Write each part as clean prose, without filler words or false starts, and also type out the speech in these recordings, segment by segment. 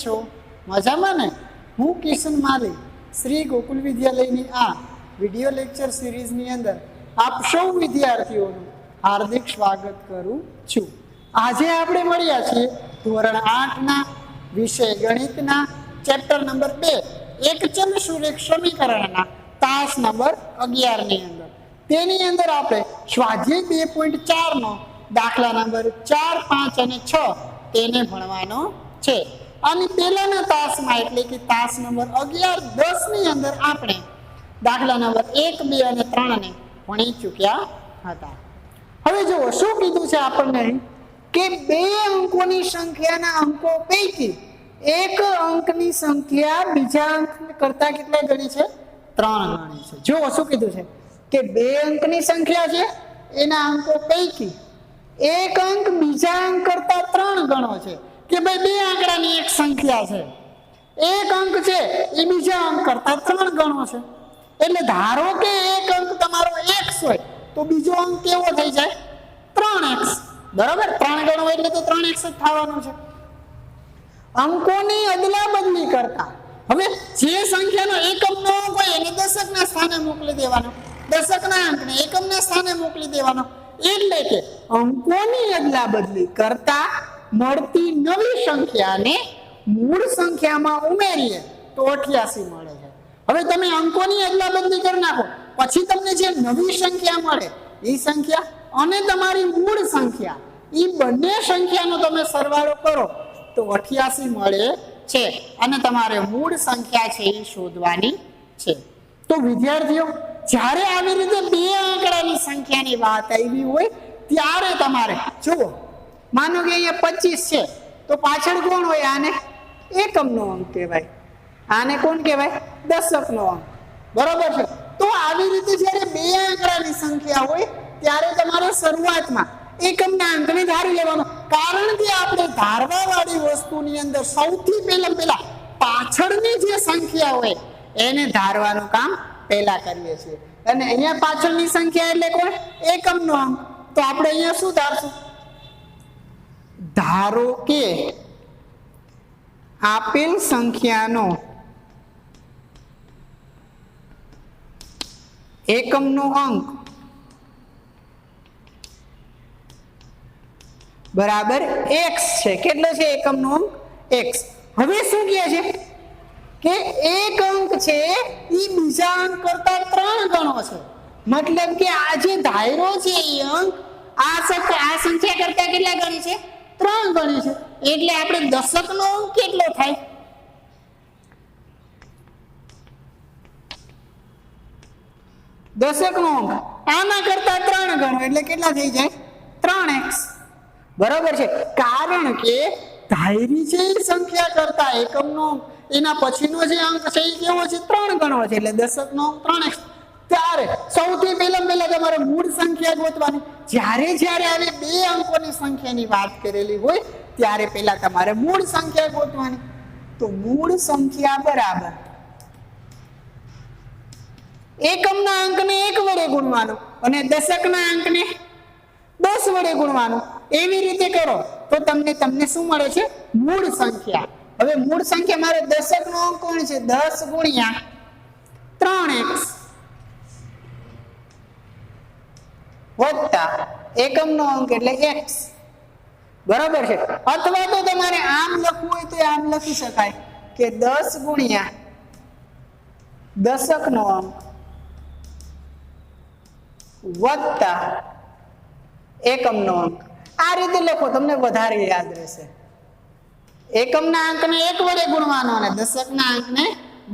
છો? મજામાં ને? હું કિશન માલી શ્રી ગોકુલ વિદ્યાલયની આ વિડિયો લેક્ચર સિરીઝની અંદર આપ સૌ વિદ્યાર્થીઓનું હાર્દિક સ્વાગત કરું છું. આજે આપણે મળ્યા છીએ ધોરણ 8ના વિષય ગણિતના ચેપ્ટર નંબર 2 એકચલ સુરેખ સમીકરણના તાસ નંબર 11 ની અંદર. તેની અંદર આપણે સ્વાધ્યાય 2.4 નો દાખલા નંબર 4, 5 અને 6 તેને ભણવાનો છે. અને પહેલાના તાસમાં એટલે કે તાસ નંબર 11, 10 ની અંદર આપણે દાખલા નંબર 1, 2 અને 3 ને ભણી ચૂક્યા હતા. હવે જુઓ શું કીધું છે આપણને કે બે અંકોની સંખ્યાના અંકો પૈકી એક અંકની સંખ્યા બીજા અંક કરતા કેટલા ગણી છે? 3 ગણી છે. જુઓ શું કીધું છે કે બે અંકની સંખ્યા છે, એના અંકો પૈકી એક અંક બીજા અંક કરતા 3 ગણો છે. કે ભાઈ બે આંકડાની એક સંખ્યા છે, એક અંક છે એ બીજા અંક કરતા 3 ગણો છે. એટલે ધારો કે એક અંક તમારો x હોય તો બીજો અંક કેવો થઈ જાય? 3x. બરાબર? 3 ગણો એટલે તો 3x જ થવાનું છે. અંકોની અદલા બદલી કરતા હવે જે સંખ્યાનો એકમનો અંક હોય એને દશકના સ્થાને મોકલી દેવાનો, દશકના અંકને એકમના સ્થાને મોકલી દેવાનો. એટલે કે અંકોની અદલા બદલી કરતા મળતી નવી સંખ્યાને મૂળ સંખ્યામાં ઉમેરીએ તો 88 મળે છે. હવે તમે અંકોની અદલા બદલી કરી નાખો પછી તમને જે નવી સંખ્યા મળે એ સંખ્યા અને તમારી મૂળ સંખ્યા એ બંને સંખ્યાનો તમે સરવાળો કરો તો 88 મળે છે. અને તમારે મૂળ સંખ્યા છે એ શોધવાની છે. તો વિદ્યાર્થીઓ, જ્યારે આવી રીતે બે આંકડાની સંખ્યાની વાત આવી હોય ત્યારે તમારે જુઓ, માનો કે અહીંયા 25 છે તો પાછળ કોણ હોય? આને એકમનો અંક કહેવાય, આને કોણ કહેવાય? દશકનો અંક. બરોબર છે? તો આવી રીતે જ્યારે બે આંકડાની સંખ્યા હોય ત્યારે તમારે શરૂઆતમાં એકમના અંકને ધારી લેવાનો. કારણ કે આપણે ધારવા વાળી વસ્તુની અંદર સૌથી પહેલા પાછળની જે સંખ્યા હોય એને ધારવાનું કામ પહેલા કરીએ છીએ. અને અહીંયા પાછળની સંખ્યા એટલે કોણ? એકમનો અંક. તો આપણે અહીંયા શું ધારશું? ધારો કે આપેલ સંખ્યાનો એકમનો અંક બરાબર x છે. કેટલો છે એકમનો અંક? x. હવે શું કહે છે કે એક અંક છે એ બીજા અંક કરતા 3 ગણો છે. મતલબ કે આ જે ધાયરો છે એ અંક આ સંખ્યા કરતા કેટલા ગણી છે? 3 ગણી છે. એટલે આપણે દશકનો અંક કેટલો થાય? દશકનો અંક આના કરતા 3 ગણો એટલે કેટલા થઈ જાય? 3x. બરાબર છે? કારણ કે ધાયરી છે એ સંખ્યા કરતા એકમનો એના પછીનો જે અંક છે એ કેવો છે? 3 ગણો છે. એટલે દશકનો અંક 3x. ત્યારે સૌથી પહેલા તમારે મૂળ સંખ્યા ગોતવાની. જ્યારે આવી બે અંકોની સંખ્યાની વાત કરેલી હોય ત્યારે પહેલા તમારે મૂળ સંખ્યા ગોતવાની. તો મૂળ સંખ્યા બરાબર એકમના અંકને 1 વડે ગુણવાનો અને દશકના અંકને 10 વડે ગુણવાનો. એવી રીતે કરો તો તમને શું મળે છે? મૂળ સંખ્યા. હવે મૂળ સંખ્યા મારે દશકનો અંક કોણ છે? 10 ગુણ્યા 3x વત્તા એકમનો અંક એટલે x. બરાબર છે? અથવા તો તમારે આમ લખવું હોય તો આમ લખી શકાય કે 10 ગુણ્યા દશકનો અંક વત્તા એકમનો અંક. આ રીતે લખો, તમને વધારે યાદ રહેશે. એકમના અંકને 1 વડે ગુણવાનો અને દશકના અંકને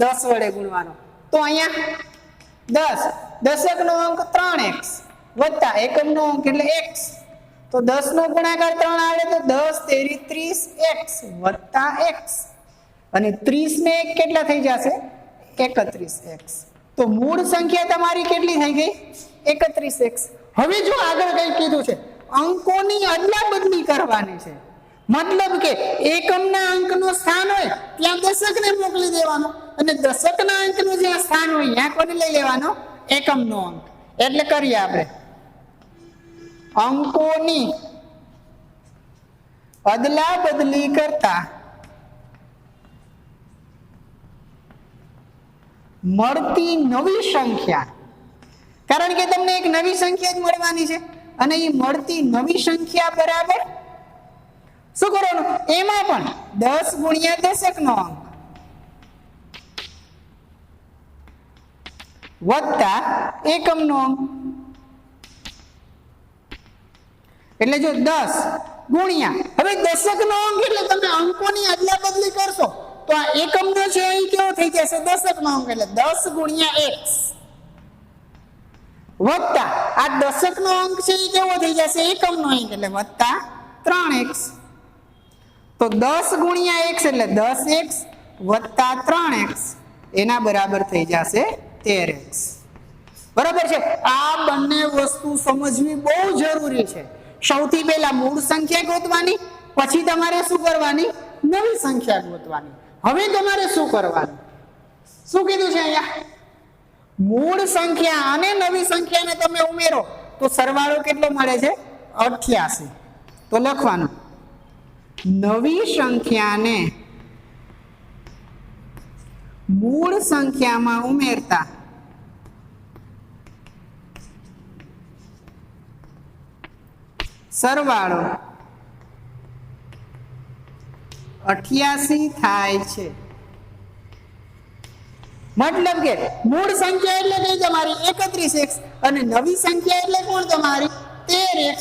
10 વડે ગુણવાનો. તો અહીંયા 10, દશકનો અંક 3x વત્તા એકમનો અંક એટલે x. તો 10 નો ગુણાકાર 3 આવે તો 10 તેરી 30x વત્તા x. અને 30 ને 1 કેટલા થઈ જશે? 31x. તો મૂળ સંખ્યા તમારી કેટલી થઈ ગઈ? 31x. હવે જો આગળ કઈ કીધું છે, અંકોની અદલા બદલી કરવાની છે. મતલબ કે એકમના અંકનું સ્થાન હોય ત્યાં દશકને મોકલી દેવાનો અને દશકના અંકનું જ્યાં સ્થાન હોય ત્યાં કોને લઈ લેવાનો? એકમનો અંક. એટલે કરીએ આપણે અંકોની અદલા બદલી કરતા મળતી નવી સંખ્યા, કારણ કે તમને એક નવી સંખ્યા જ મળવાની છે અને એ મળતી નવી સંખ્યા બરાબર શું કરવાનું, એમાં પણ 10 ગુણ્યા દશકનો અંક વત્તા એકમનો અંક, એટલે જો 10 ગુણ્યા, હવે દશકનો અંક એટલે તમે અંકોની અદલા બદલી કરશો તો આ એકમનો છે એ કેવો થઈ જશે, દશકનો અંક એટલે 10 ગુણ્યા x વત્તા આ દશકનો અંક છે એ કેવો થઈ જશે, એકમનો અંક એટલે વત્તા 3x, તો 10 ગુણ્યા x એટલે 10x વત્તા 3x એના બરાબર થઈ જશે 13x. બરાબર છે. આ બંને વસ્તુ સમજવી બહુ જરૂરી છે. સૌથી પહેલા મૂળ સંખ્યા ગોતવાની, પછી તમારે શું કરવાની, નવી સંખ્યા ગોતવાની. હવે તમારે શું કરવાનું, શું કીધું છે અહીંયા, મૂળ સંખ્યા અને નવી સંખ્યાને તમે ઉમેરો તો સરવાળો કેટલો મળે છે, 88. તો લખવાનું નવી સંખ્યાને મૂળ સંખ્યામાં ઉમેરતા સરવાળો 88 થાય છે. મતલબ કે મૂળ સંખ્યા એટલે કઈ તમારી 31x અને નવી સંખ્યા એટલે કોણ તમારી 13x.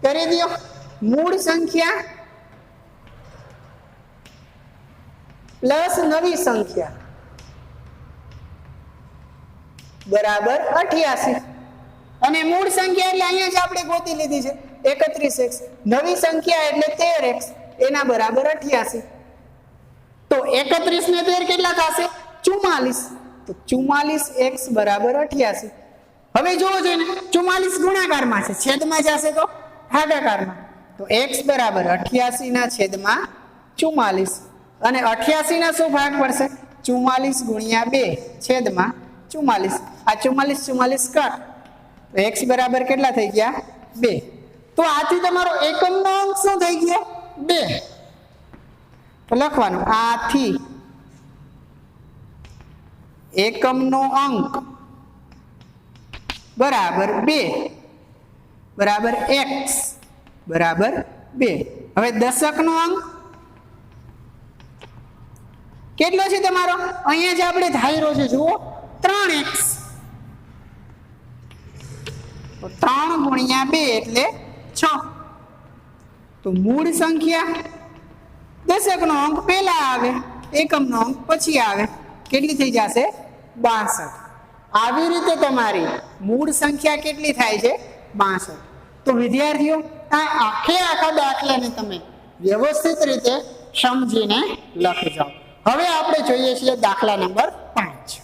કરી દો મૂળ સંખ્યા પ્લસ નવી સંખ્યા બરાબર 88 અને મૂળ સંખ્યા એટલે અહીંયા જ આપણે ગોતી લીધી છે 31x, નવી સંખ્યા એટલે 13x એના બરાબર 88. તો 31 ને 13 કેટલા થશે, 44. તો 44x બરાબર 88. હવે જોવો જોઈએ ને 44 ગુણાકારમાં છે, છેદમાં જશે તો ભાગાકારમાં. તો x બરાબર 88 ના છેદમાં 44 અને 88 ના શું ભાગ પડશે, 44 ગુણ્યા 2 છેદમાં 44. આ 44 44 કાટ તો x બરાબર કેટલા થઈ ગયા, 2. તો આથી તમારો એકમનો અંક શું થઈ ગયો, 2. તો લખવાનું આથી એકમનો અંક બરાબર 2 બરાબર x બરાબર 2. હવે દશકનો અંક કેટલો છે તમારો, અહીંયા જ આપણે ધાર્યો છે, જુઓ 3x. તો 3 ગુણ્યા 2 એટલે 6. તો મૂળ સંખ્યા દશકનો અંક પહેલા આવે, એકમનો અંક પછી આવે, કેટલી થઈ જશે 62. આવી રીતે તમારી મૂળ સંખ્યા કેટલી થાય છે, 62. તો વિદ્યાર્થીઓ આ આખા દાખલાને તમે વ્યવસ્થિત રીતે સમજીને લખી જાઓ. હવે આપણે જોઈએ છીએ દાખલા નંબર 5.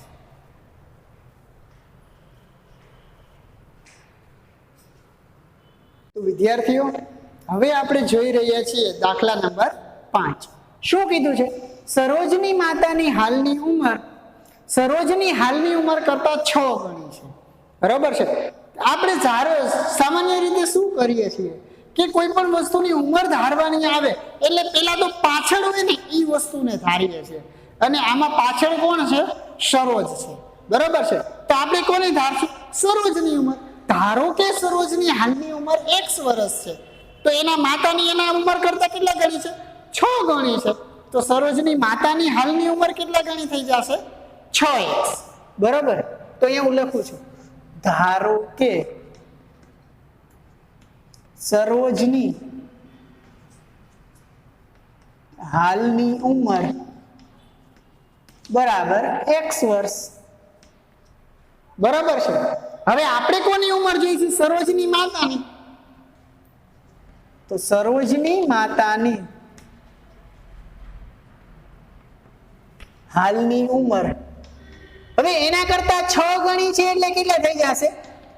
તો વિદ્યાર્થીઓ હવે આપણે જોઈ રહ્યા છીએ દાખલા નંબર 5. શું કીધું છે, સરોજની માતાની હાલની ઉંમર સરોજની હાલની ઉંમર કરતા 6 ગણી છે. બરાબર છે. આપણે સામાન્ય રીતે શું કરીએ છીએ કે કોઈ પણ વસ્તુની ઉંમર ધારવાની આવે એટલે પેલા તો પાછળ હોય ને એ વસ્તુને ધારીએ છીએ, અને આમાં પાછળ કોણ છે, સરોજ છે. બરાબર છે. તો આપણે કોને ધારશું, સરોજની ઉંમર. ધારો કે સરોજની હાલની ઉંમર x વર્ષ છે, તો એના માતાની એના ઉંમર કરતા કેટલા ગણી છે, 6 ગણી છે. તો સરોજની માતાની હાલની ઉંમર કેટલા ગણી થઈ જશે, 6x. બરાબર. તો અહીંયા હું લખું છું, ધારો કે સરોજની હાલની ઉંમર બરાબર x વર્ષ. બરાબર છે. હવે આપણે કોની ઉંમર જોઈશું, સરોજની માતાની. તો સરોજની માતાની હાલની ઉંમર હવે એના કરતા 6 ગણી છે એટલે કેટલા થઈ જશે,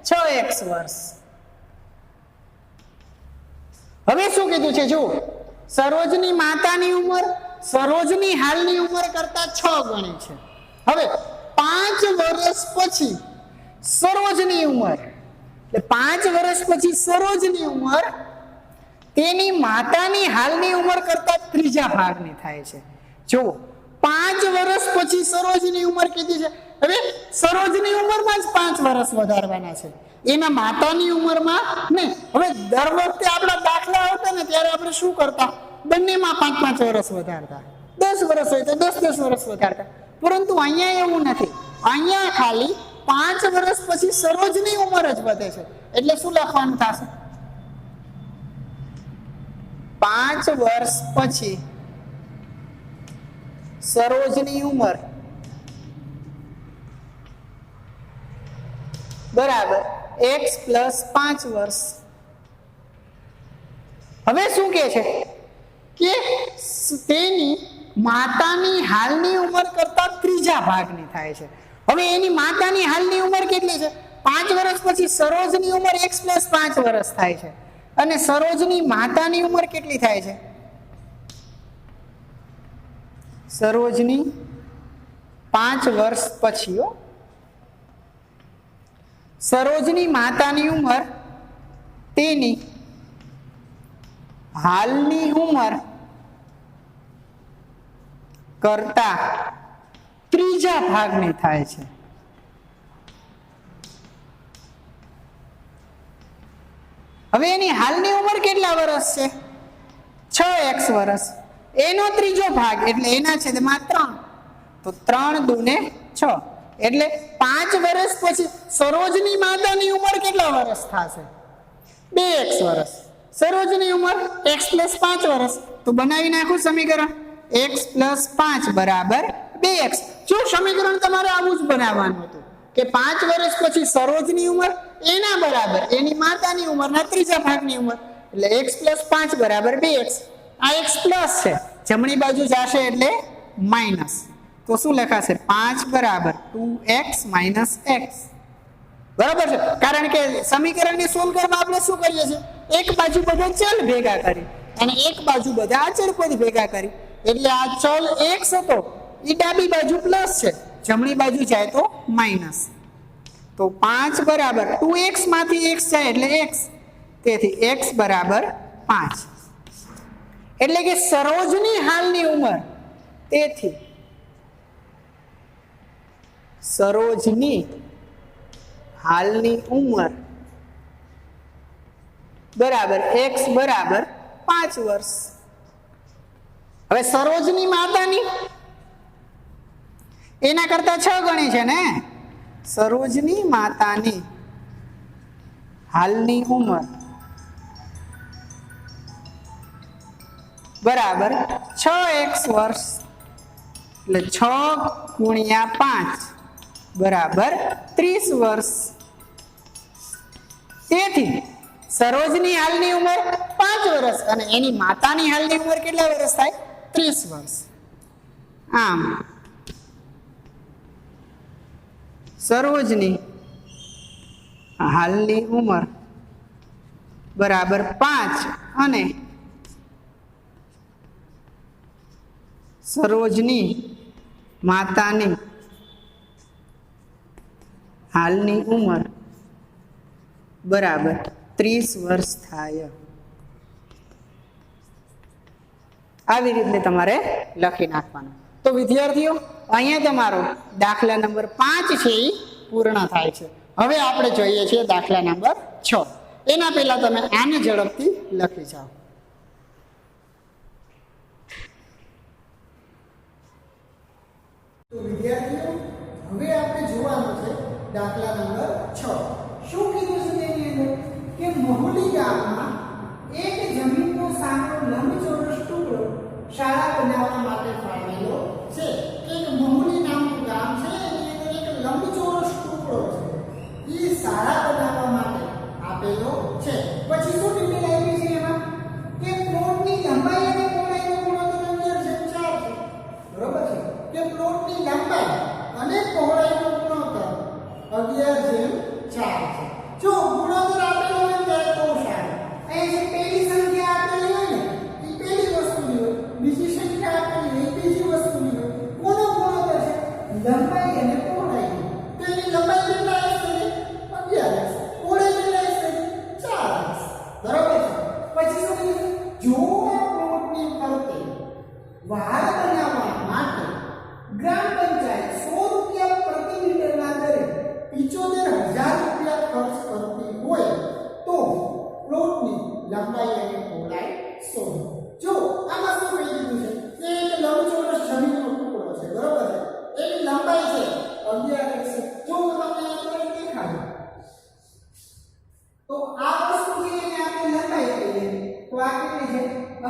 6x વર્ષ. હવે શું કીધું છે, જો સરોજની માતાની ઉંમર સરોજની હાલની ઉંમર કરતા 6 ગણી છે. હવે 5 વર્ષ પછી સરોજની ઉંમર, એટલે 5 વર્ષ પછી સરોજની ઉંમર તેની માતાની હાલની ઉંમર કરતા ત્રીજા ભાગની થાય છે. જો 5 વર્ષ પછી સરોજની ઉંમર કેટલી છે? હવે સરોજની ઉંમરમાં જ 5 વર્ષ વધારવાના છે, એના માતાની ઉંમરમાં નહીં. હવે દર વખતે આપણા દાખલા આવતા ને ત્યારે આપણે શું કરતા? બંનેમાં 5-5 વર્ષ વધારતા. 10 વર્ષ હોય તો 10-10 વર્ષ વધારતા. પરંતુ અહીંયા એવું નથી. અહીંયા ખાલી 5 વર્ષ પછી સરોજની ઉંમર જ વધે છે. એટલે શું લખવાનું થશે? 5 વર્ષ પછી સરોજની ઉંમર બરાબર x પ્લસ 5 વર્ષ. હવે શું કે છે કે તેની માતાની હાલની ઉંમર કરતા ત્રીજા ભાગની થાય છે. હવે એની માતાની હાલની ઉંમર કેટલી છે? 5 વર્ષ પછી સરોજની ઉંમર x પ્લસ 5 વર્ષ થાય છે. અને સરોજની માતાની ઉંમર કેટલી થાય છે? સરોજની 5 વર્ષ પછી સરોજની માતાની ઉંમર તેની હાલની ઉંમર કરતા ત્રીજા ભાગની થાય છે. હવે એની હાલની ઉંમર કેટલા વર્ષ છે? 6x વર્ષ. એનો ત્રીજો ભાગ એટલે એના છેદમાં 3, તો 3 દુને 6 એટલે 5 વર્ષ પછી સરોજની માતાની ઉંમર કેટલા વર્ષ થશે? 2x વર્ષ. સરોજની ઉંમર x પ્લસ 5 વર્ષ. તો બનાવી નાખું સમીકરણ. x પ્લસ 5 બરાબર 2x. જો સમીકરણ તમારે આવું જ બનાવવાનું હતું કે 5 વર્ષ પછી સરોજની ઉંમર એના બરાબર એની માતાની ઉંમરના ત્રીજા ભાગની ઉંમર એટલે x પ્લસ 5 બરાબર 2x. આ x પ્લસ છે, જમણી બાજુ જશે એટલે માઇનસ. તો શું લખાશે? 5 બરાબર 2x માઇનસ x. બરાબર છે? કારણ કે સમીકરણને સોલ્વ કરવા આપણે શું કરીએ છીએ? એક બાજુ બધા ચલ ભેગા કરી અને એક બાજુ બધા અચળ પદ ભેગા કરી. એટલે આ ચલ x હતો એ ડાબી બાજુ પ્લસ છે, જમણી બાજુ જાય તો માઇનસ. તો 5 બરાબર 2x માંથી x જાય એટલે x. તેથી x બરાબર 5. એટલે કે સરોજની હાલની ઉંમર, તેથી સરોજની હાલની ઉંમર બરાબર x બરાબર 5 વર્ષ. હવે સરોજની માતાની એના કરતા 6 ગણી છે ને. સરોજની માતાની હાલની ઉંમર બરાબર 6x વર્ષ. એટલે 6 ગુણ્યા 5 બરાબર 30 વર્ષ. તેથી સરોજની હાલની ઉંમર 5 વર્ષ અને એની માતાની હાલની ઉંમર કેટલા વર્ષ થાય? 30 વર્ષ. આમ સરોજની હાલની ઉંમર બરાબર 5 અને સરોજની માતાની હાલની ઉંમર બરાબર 30 વર્ષ થાય. આવી રીતે તમારે લખી નાખવાનું. તો વિદ્યાર્થીઓ, અહીંયા તમારો દાખલા નંબર 5 છે એ પૂર્ણ થાય છે. હવે આપણે જોઈએ છીએ દાખલા નંબર 6. એના પહેલા તમે આને ઝડપથી લખી જાઓ. તો વિદ્યાર્થીઓ, હવે આપણે જોવાનું છે દાખલા નંબર 6. શું કીધું છે તેની અંદર કે મહુલી ગામમાં એક જમીનનો સાંકડો લંબચોરસ ટુકડો શાળા બનાવવા માટે ફાળવેલો છે. એક મહુલી નામનું ગામ છે, એની અંદર એક લંબચોરસ ટુકડો છે, એ શાળા બનાવવા માટે આપેલો છે. પછી શું ડિટેલ આવી છે એમાં કે પ્લોટની લંબાઈ અને પહોળાઈનો ગુણોત્તર 11:4 છે. બરોબર છે કે પ્લોટની લંબાઈ અને પહોળાઈનો ગુણોત્તર 11:4 છે. જો ગુણોત્તર આપેલો હોય ત્યારે તો સારું. અહીં જે પહેલી સંખ્યા આપેલી હોય ને એ પહેલી વસ્તુની હોય, બીજી સંખ્યા આપેલી હોય એ બીજી વસ્તુની હોય. કોનો ગુણોત્તર છે? લંબાઈ અને પહોળાઈ. તો એની લંબાઈ કેટલા હશે? 11. પહોળાઈ કેટલા હશે? 4. બરાબર છે. પછી શું કીધું? જો આ પ્લોટની ફરતે વાડ બનાવવા માટે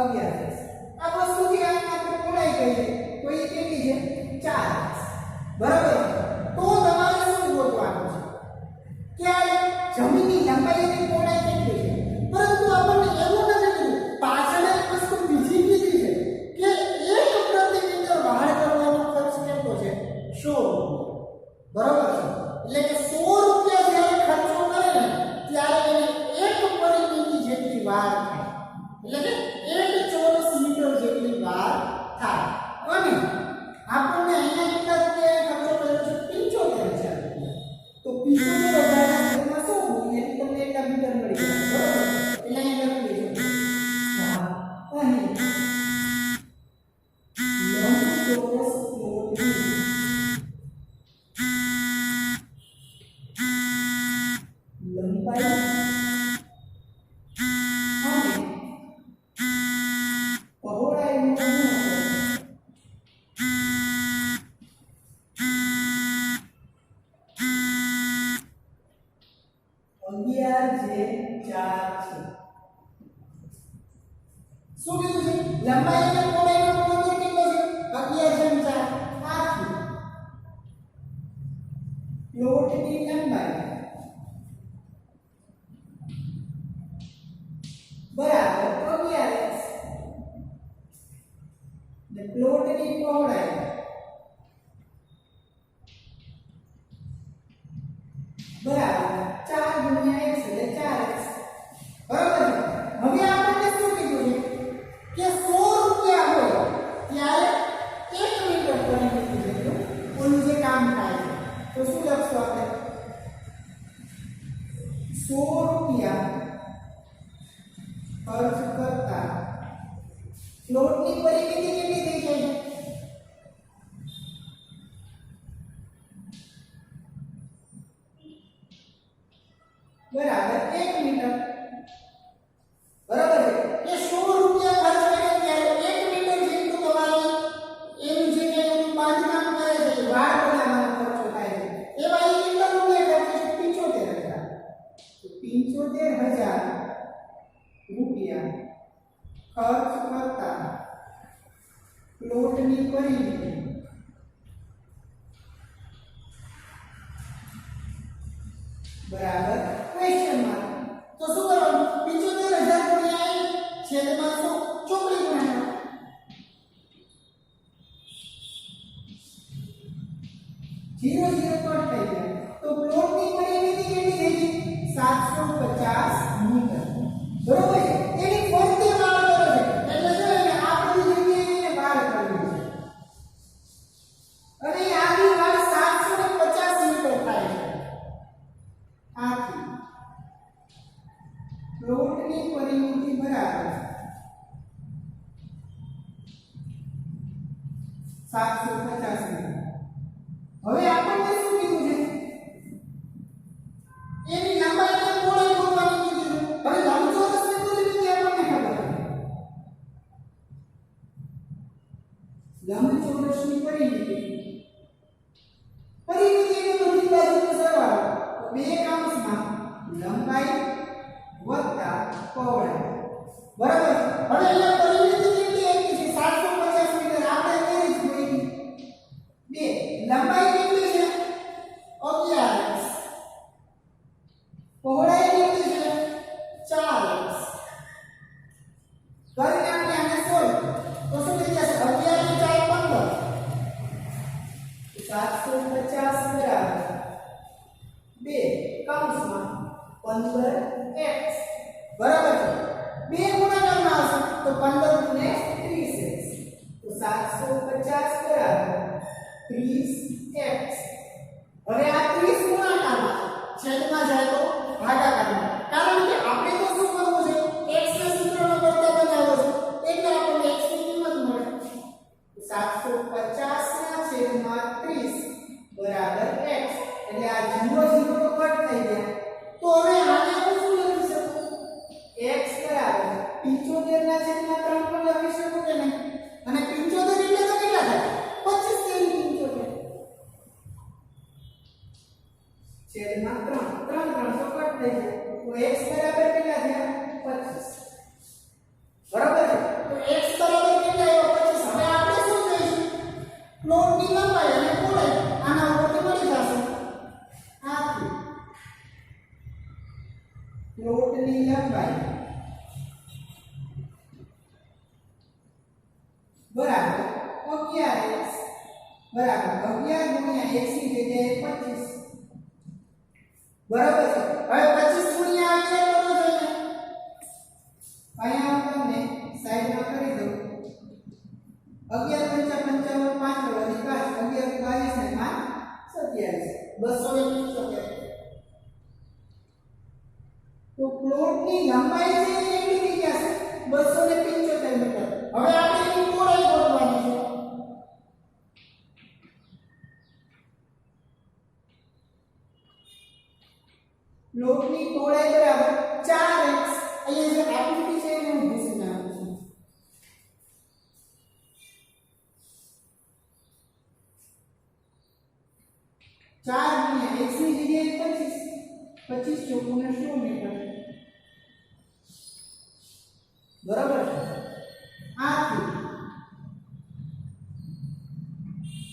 11x આ વસ્તુ જે આપણે પહોળાઈ કહીએ તો એ કેટલી છે 4x બરાબર તો તમારે શું ગોતવાનું છે કે જમીનની લંબાઈની પહોળાઈ કેટલી છે પરંતુ આપણને એવું નથી કીધું પાછળ એક વસ્તુ બીજી કીધી છે કે 1 પ્રતિ મીટર વહાણ કરવાનો ખર્ચ કેટલો છે 100 બરાબર છે એટલે કે 100 રૂપિયા જ્યારે ખર્ચો કરે ને ત્યારે એને 1 પરિમિતિ જેટલી વાર થાય એટલે કે 1 ચોરસ મીટર જેટલી વાર થાય અને આપણને અહીંયા કેટલા રૂપિયા ખર્ચો કર્યો છે 75000 રૂપિયા તો 75000 માં શું મૂલ્ય તમને એટલા મીટર મળી જાય બરાબર એટલે અહીંયા લખી દેજો અહીં લંબચોરસ પ્લોટની લંબાઈ અને પહોળાઈનું ગુણોત્તર 11/4 છે શું કીધું છે લંબાઈ અને પહોળાઈનો ગુણોત્તર કેટલો છે 11/4 આથી પ્લોટની લંબાઈ બરાબર 11x ને પ્લોટની પહોળાઈ બરાબર 4 ગુણ્યા x એટલે 4x બરાબર હવે આપણને શું કીધું છે કે 100 રૂપિયા હોય ત્યારે 1 મીટર પરિમિતિ જેટલું ઓલું જે કામ થાય તો શું લખશું આપણે 100 રૂપિયા ખર્ચ કરતા પ્લોટની પરિમિતિ કેટલી થઈ જાય બરાબર 1 મીટર બરાબર એ 100 રૂપિયા ખર્ચ કરે ત્યારે 1 મીટર જેટલું તમારે એનું જે કે બાંધકામ કરે છે વાડ બનાવવાનો ખર્ચો થાય છે એમાં એ કેટલા રૂપિયા ખર્ચ છે 75000 તો 75000 રૂપિયા ખર્ચ કરતા પ્લોટની પરિમિતિ બરાબર ક્વેશ્ચન માર્ક તો શું કરવાનું 75000 ગુણ્યા છેદમાં 100 ચોકડી ગુણ્યા 0 0 કટ થઈ જાય તો પ્લોટની પરિમિતિ કેટલી થઈ ગઈ 750 મીટર બરોબર છે એની ફરતે વાળ કરો છે એટલે જો એને આપણી જગ્યાએ એને વાળ કરવી છે અને આની વાળ 750 મીટર થાય છે આથી પ્લોટની પરિમિતિ બરાબર 750 મીટર હવે આપણને શું કીધું છે એની લંબાઈ અને પહોળાઈ શોધવાની કીધું છે હવે લંબચોરસની પરિમિતિ આપણને ખબર છે લંબચોરસની પરિમિતિ એટલે બધી બાજુનો સરવાળો તો બે કૌંસમાં લંબાઈ વત્તા પહોળાઈ બરાબર હવે અહીંયા પરિમિતિ કેટલી આપી છે 750 મીટર આપણે કરી જોઈ બે લંબાઈ કેટલી છે 11x પહોળાઈ કેટલી છે 4x કરીને આપણે આને સોલ્વ તો શું થઈ જશે 11 ને 4 15 750 બરાબર 2 કૌંસમાં 15x બરાબર છે 2 ગુણાકારમાં આવશે તો 15 ગુણ્યા 30x તો 750 બરાબર 30x હવે આ 30 ગુણાકારમાં છેદમાં જાય તો ભાગાકારમાં કારણ કે આપણે તો શું કરવું છે x ના સૂત્રનો કરતા બનાવવો છે એટલે આપણને x ની કિંમત મળે 750 ના છેદમાં 30 બરાબર x એટલે આ 0 0 તો કટ થઈ ગયા તો હવે આને હું શું લખી શકું x બરાબર 75 ના છેદમાં 3 પણ લખી શકું કે નહીં અને 75 એટલે તો કેટલા થાય 25 તેની 75 છેદમાં 3 3 તો કટ થઈ જાય તો x બરાબર કેટલા થયા 25 બરાબર છે તો પ્લોટની લંબાઈ બરાબર 11x બરાબર 11 ગુણ્યા x ની જગ્યાએ 25 બરાબર છે. હવે 25 ગુણ્યા 11 કરવો જોઈએ. અહીંયા હું તમને સાઈડમાં કરી દઉં. 11 પંચા 55 5 વળી 5 11 22 ને 5 27 275. તો પ્લોટની લંબાઈ છે એ કેટલી થઈ જશે 275 મીટર. હવે આપણે એની પહોળાઈ શોધવાની છે. પ્લોટની પહોળાઈ બરાબર 4x. અહીંયા જે આકૃતિ છે એને હું ભૂસી નાખું છું. 4 ગુણ્યા x ની જગ્યાએ 25 ચોકું 100 મીટર બરાબર છે. આથી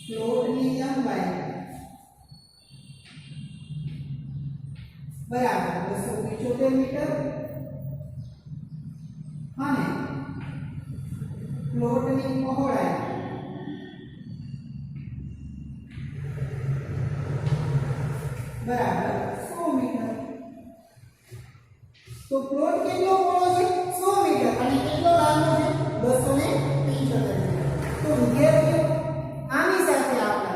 પ્લોટની લંબાઈ બરાબર 275 મીટર અને પ્લોટની પહોળાઈ બરાબર 100 મીટર. તો પ્લોટ કેટલો પહોળો છે 100 મીટર અને કેટલો લાંબો છે 275 મીટર. તો વિદ્યાર્થીઓ આની સાથે આપણે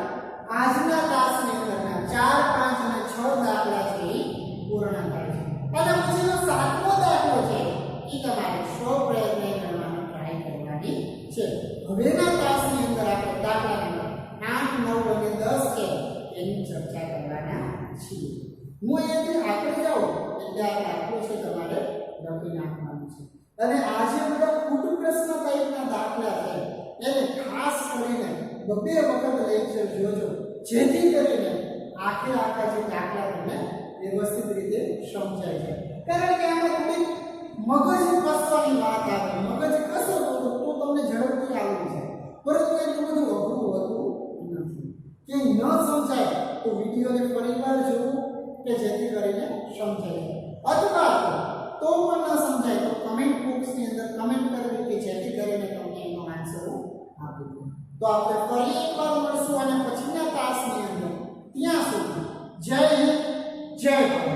આજના ક્લાસની અંદરના 4 5 અને 6 દાખલા છે એ પૂર્ણ થાય છે. અને પછીનો 7મો દાખલો છે એ તમારે 100 પ્રયત્ન કરવાનો ટ્રાય કરવાની છે. હવેના ક્લાસની અંદર આપણે દાખલા નંબર 8 9 અને 10 છે એની ચર્ચા કરવાના છીએ. હું અહીંયાથી આગળ જાઉં એટલે આ દાખલો છે તમારે લખી નાખવાનું છે. અને આ જે બધા કુટુ પ્રશ્ન ટાઈપના દાખલા છે એને ખાસ કરીને 2 વખત લેક્ચર જોજો, જેથી કરીને આખા જે દાખલા તમને વ્યવસ્થિત રીતે સમજાય છે. કારણ કે આમાં થોડી મગજ કસવાની વાત આવે. મગજ કસો તો તમને ઝડપથી આવડી જાય, પરંતુ એટલું બધું અઘરું હોતું નથી. ક્યાંય ન સમજાય તો વિડીયોને ફરીવાર જોવું કે જેથી કરીને સમજાય. અથવા તો પણ ન સમજાય તો કમેન્ટ બોક્સની અંદર કમેન્ટ કરવી કે જેથી કરીને તમને એનો આન્સર આપી દઉં. તો આપણે ફરી એકવાર મળશું અને પછીના ક્લાસની અંદર. ત્યાં સુધી જય હિન્દ જય ભારત.